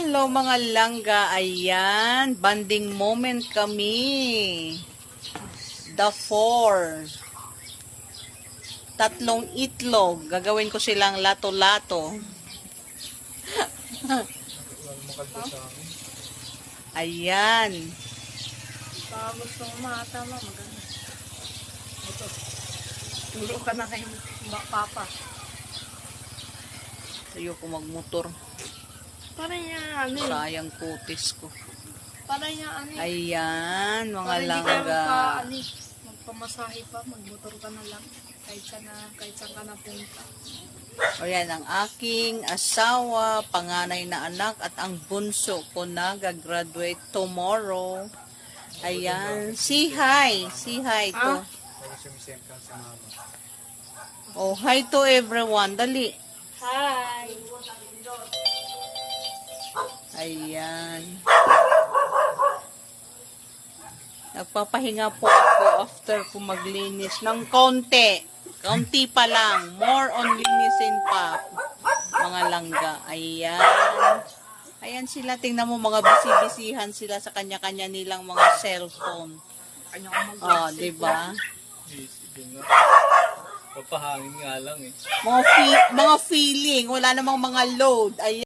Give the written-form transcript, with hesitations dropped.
Hello mga langga, ayan, banding moment kami. The 4. Tatlong itlog, gagawin ko silang lato-lato. Ayan. Gusto mo matama, maganda. Ito. Turo ka na kay papa. Ayoko magmotor. Para niya ano eh. Sayang kutis ko. Para niya ano eh. Ayan, mga Para hindi langga. ka magpamasahe pa, magmotor ka na lang. Kahit saan ka na punta. O yan, ang aking asawa, panganay na anak, at ang bunso ko na gagraduate tomorrow. Ayan, say hi. Say hi to. Oh, hi to everyone. Dali. Hi! Ayan. Nagpapahinga po ako after ko maglinis ng konti. Kaunti pa lang. More on linisin pa. Mga langga. Ayan. Ayan sila. Tingnan mo mga busy-busyhan sila sa kanya-kanya nilang mga cellphone. Oh, diba? Papahangin nga lang eh. Mga feeling. Wala namang mga load. Ayan.